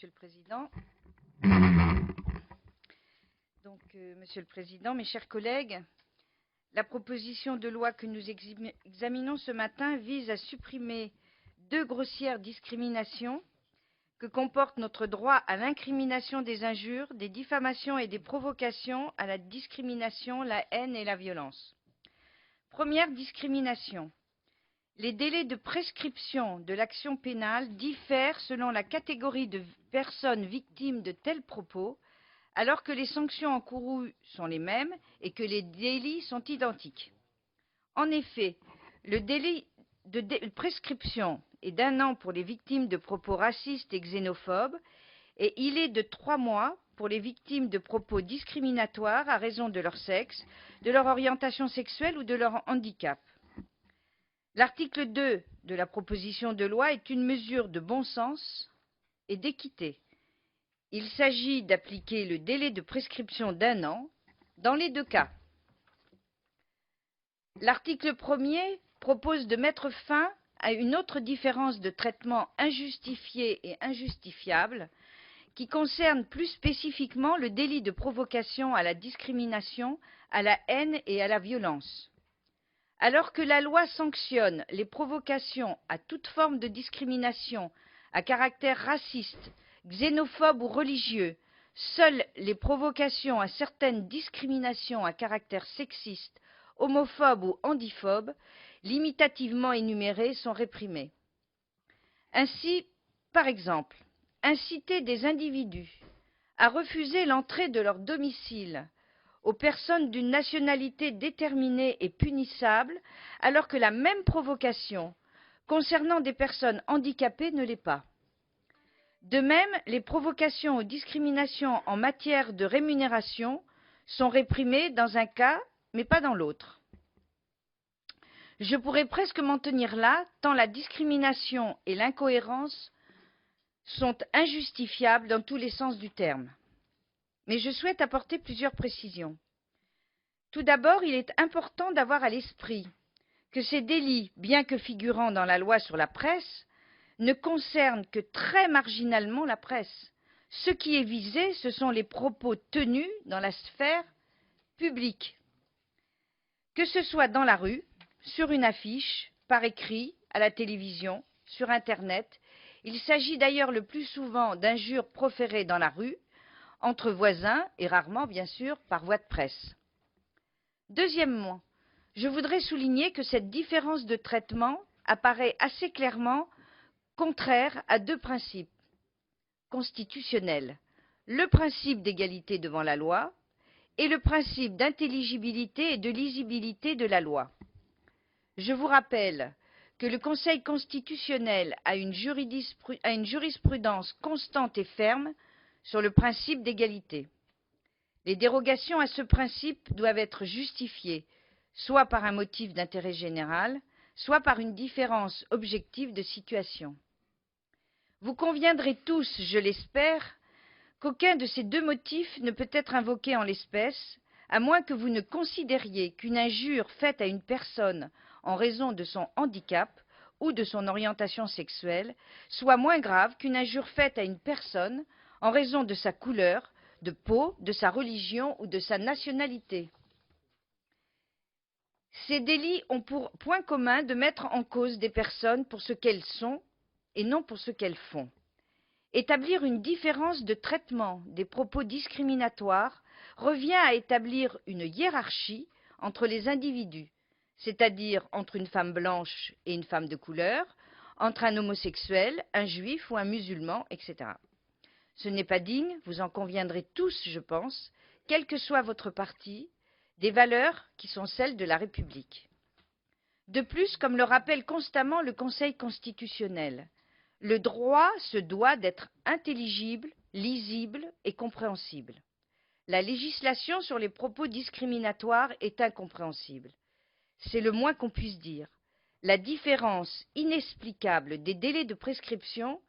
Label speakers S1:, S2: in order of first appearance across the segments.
S1: Monsieur le Président. Monsieur le Président, mes chers collègues, la proposition de loi que nous examinons ce matin vise à supprimer deux grossières discriminations que comporte notre droit à l'incrimination des injures, des diffamations et des provocations à la discrimination, la haine et la violence. Première discrimination. Les délais de prescription de l'action pénale diffèrent selon la catégorie de personnes victimes de tels propos, alors que les sanctions encourues sont les mêmes et que les délits sont identiques. En effet, le délai de prescription est d'1 an pour les victimes de propos racistes et xénophobes, et il est de 3 mois pour les victimes de propos discriminatoires à raison de leur sexe, de leur orientation sexuelle ou de leur handicap. L'article 2 de la proposition de loi est une mesure de bon sens et d'équité. Il s'agit d'appliquer le délai de prescription d'1 an dans les deux cas. L'article 1er propose de mettre fin à une autre différence de traitement injustifiée et injustifiable qui concerne plus spécifiquement le délit de provocation à la discrimination, à la haine et à la violence. Alors que la loi sanctionne les provocations à toute forme de discrimination à caractère raciste, xénophobe ou religieux, seules les provocations à certaines discriminations à caractère sexiste, homophobe ou handiphobe, limitativement énumérées, sont réprimées. Ainsi, par exemple, inciter des individus à refuser l'entrée de leur domicile aux personnes d'une nationalité déterminée et punissable, alors que la même provocation concernant des personnes handicapées ne l'est pas. De même, les provocations aux discriminations en matière de rémunération sont réprimées dans un cas, mais pas dans l'autre. Je pourrais presque m'en tenir là, tant la discrimination et l'incohérence sont injustifiables dans tous les sens du terme. Mais je souhaite apporter plusieurs précisions. Tout d'abord, il est important d'avoir à l'esprit que ces délits, bien que figurant dans la loi sur la presse, ne concernent que très marginalement la presse. Ce qui est visé, ce sont les propos tenus dans la sphère publique. Que ce soit dans la rue, sur une affiche, par écrit, à la télévision, sur Internet, il s'agit d'ailleurs le plus souvent d'injures proférées dans la rue, entre voisins et rarement, bien sûr, par voie de presse. Deuxièmement, je voudrais souligner que cette différence de traitement apparaît assez clairement contraire à deux principes constitutionnels, le principe d'égalité devant la loi et le principe d'intelligibilité et de lisibilité de la loi. Je vous rappelle que le Conseil constitutionnel a une jurisprudence constante et ferme sur le principe d'égalité. Les dérogations à ce principe doivent être justifiées, soit par un motif d'intérêt général, soit par une différence objective de situation. Vous conviendrez tous, je l'espère, qu'aucun de ces deux motifs ne peut être invoqué en l'espèce, à moins que vous ne considériez qu'une injure faite à une personne en raison de son handicap ou de son orientation sexuelle soit moins grave qu'une injure faite à une personne en raison de sa couleur de peau, de sa religion ou de sa nationalité. Ces délits ont pour point commun de mettre en cause des personnes pour ce qu'elles sont et non pour ce qu'elles font. Établir une différence de traitement des propos discriminatoires revient à établir une hiérarchie entre les individus, c'est-à-dire entre une femme blanche et une femme de couleur, entre un homosexuel, un juif ou un musulman, etc. Ce n'est pas digne, vous en conviendrez tous, je pense, quel que soit votre parti, des valeurs qui sont celles de la République. De plus, comme le rappelle constamment le Conseil constitutionnel, le droit se doit d'être intelligible, lisible et compréhensible. La législation sur les propos discriminatoires est incompréhensible. C'est le moins qu'on puisse dire. La différence inexplicable des délais de prescription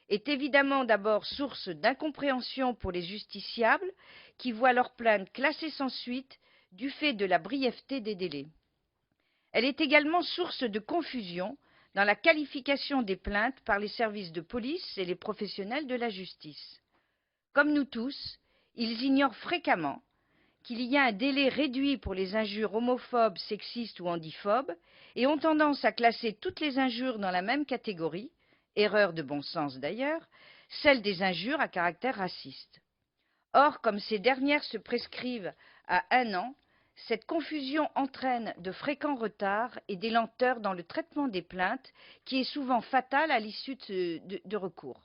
S1: est évidemment d'abord source d'incompréhension pour les justiciables qui voient leur plainte classée sans suite du fait de la brièveté des délais. Elle est également source de confusion dans la qualification des plaintes par les services de police et les professionnels de la justice. Comme nous tous, ils ignorent fréquemment qu'il y a un délai réduit pour les injures homophobes, sexistes ou handiphobes et ont tendance à classer toutes les injures dans la même catégorie, erreur de bon sens d'ailleurs, celle des injures à caractère raciste. Or, comme ces dernières se prescrivent à 1 an, cette confusion entraîne de fréquents retards et des lenteurs dans le traitement des plaintes, qui est souvent fatale à l'issue de recours.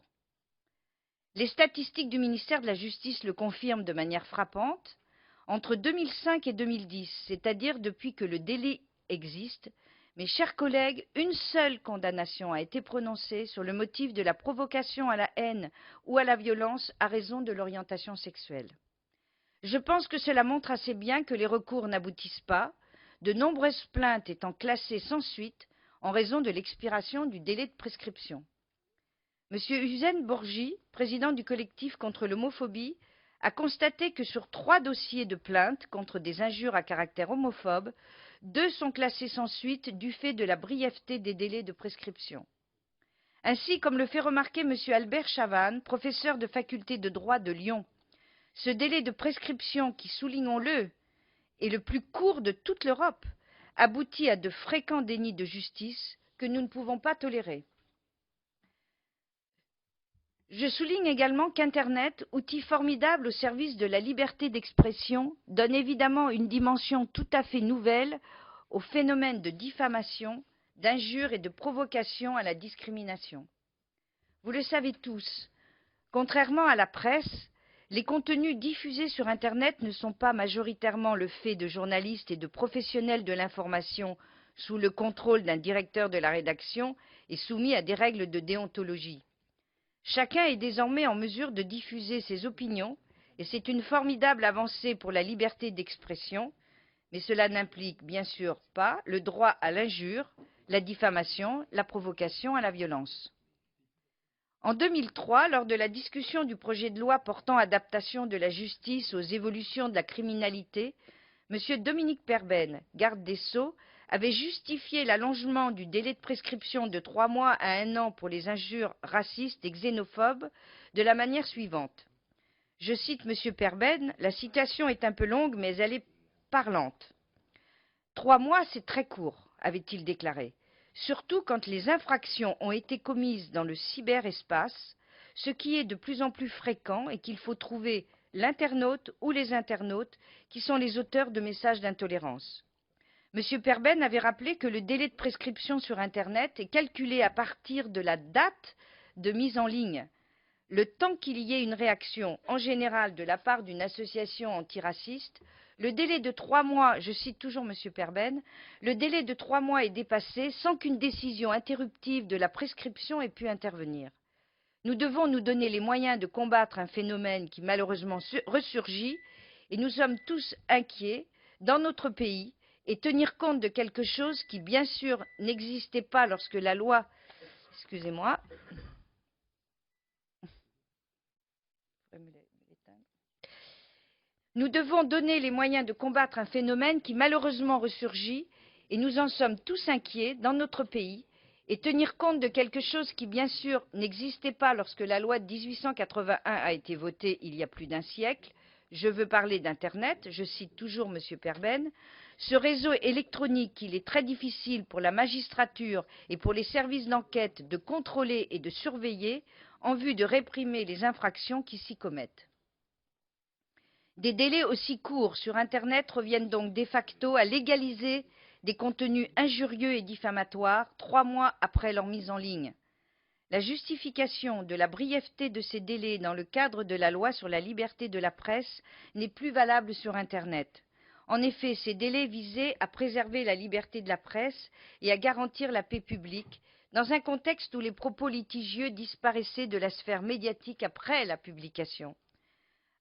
S1: Les statistiques du ministère de la Justice le confirment de manière frappante. Entre 2005 et 2010, c'est-à-dire depuis que le délai existe, mes chers collègues, une seule condamnation a été prononcée sur le motif de la provocation à la haine ou à la violence à raison de l'orientation sexuelle. Je pense que cela montre assez bien que les recours n'aboutissent pas, de nombreuses plaintes étant classées sans suite en raison de l'expiration du délai de prescription. M. Hussein Borgi, président du collectif contre l'homophobie, a constaté que sur 3 dossiers de plainte contre des injures à caractère homophobe, 2 sont classés sans suite du fait de la brièveté des délais de prescription. Ainsi, comme le fait remarquer M. Albert Chavannes, professeur de faculté de droit de Lyon, ce délai de prescription qui, soulignons-le, est le plus court de toute l'Europe, aboutit à de fréquents dénis de justice que nous ne pouvons pas tolérer. Je souligne également qu'Internet, outil formidable au service de la liberté d'expression, donne évidemment une dimension tout à fait nouvelle au phénomène de diffamation, d'injure et de provocation à la discrimination. Vous le savez tous, contrairement à la presse, les contenus diffusés sur Internet ne sont pas majoritairement le fait de journalistes et de professionnels de l'information sous le contrôle d'un directeur de la rédaction et soumis à des règles de déontologie. Chacun est désormais en mesure de diffuser ses opinions et c'est une formidable avancée pour la liberté d'expression, mais cela n'implique bien sûr pas le droit à l'injure, la diffamation, la provocation à la violence. En 2003, lors de la discussion du projet de loi portant adaptation de la justice aux évolutions de la criminalité, M. Dominique Perben, garde des Sceaux, avait justifié l'allongement du délai de prescription de 3 mois à 1 an pour les injures racistes et xénophobes de la manière suivante. Je cite M. Perben, la citation est un peu longue, mais elle est parlante. 3 mois, c'est très court, avait-il déclaré, surtout quand les infractions ont été commises dans le cyberespace, ce qui est de plus en plus fréquent et qu'il faut trouver l'internaute ou les internautes qui sont les auteurs de messages d'intolérance. M. Perben avait rappelé que le délai de prescription sur Internet est calculé à partir de la date de mise en ligne. Le temps qu'il y ait une réaction, en général de la part d'une association antiraciste, le délai de 3 mois, je cite toujours M. Perben, le délai de 3 mois est dépassé sans qu'une décision interruptive de la prescription ait pu intervenir. Nous devons nous donner les moyens de combattre un phénomène qui malheureusement ressurgit et nous sommes tous inquiets dans notre pays et tenir compte de quelque chose qui, bien sûr, n'existait pas lorsque la loi, excusez-moi, nous devons donner les moyens de combattre un phénomène qui malheureusement ressurgit et nous en sommes tous inquiets dans notre pays et tenir compte de quelque chose qui, bien sûr, n'existait pas lorsque la loi de 1881 a été votée il y a plus d'un siècle. Je veux parler d'Internet, je cite toujours M. Perben. Ce réseau électronique qu'il est très difficile pour la magistrature et pour les services d'enquête de contrôler et de surveiller en vue de réprimer les infractions qui s'y commettent. Des délais aussi courts sur Internet reviennent donc de facto à légaliser des contenus injurieux et diffamatoires 3 mois après leur mise en ligne. La justification de la brièveté de ces délais dans le cadre de la loi sur la liberté de la presse n'est plus valable sur Internet. En effet, ces délais visaient à préserver la liberté de la presse et à garantir la paix publique, dans un contexte où les propos litigieux disparaissaient de la sphère médiatique après la publication.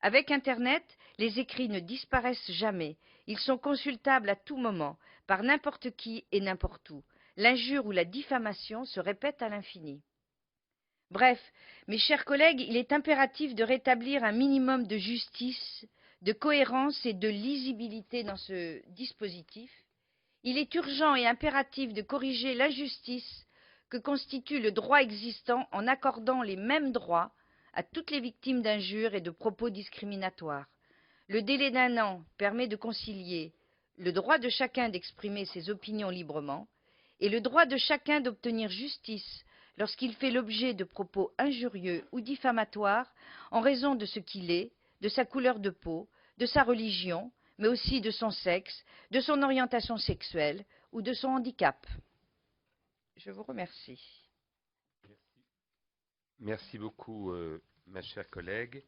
S1: Avec Internet, les écrits ne disparaissent jamais. Ils sont consultables à tout moment, par n'importe qui et n'importe où. L'injure ou la diffamation se répètent à l'infini. Bref, mes chers collègues, il est impératif de rétablir un minimum de justice, de cohérence et de lisibilité dans ce dispositif. Il est urgent et impératif de corriger l'injustice que constitue le droit existant en accordant les mêmes droits à toutes les victimes d'injures et de propos discriminatoires. Le délai d'1 an permet de concilier le droit de chacun d'exprimer ses opinions librement et le droit de chacun d'obtenir justice lorsqu'il fait l'objet de propos injurieux ou diffamatoires en raison de ce qu'il est, de sa couleur de peau, de sa religion, mais aussi de son sexe, de son orientation sexuelle ou de son handicap. Je vous remercie.
S2: Merci beaucoup, ma chère collègue.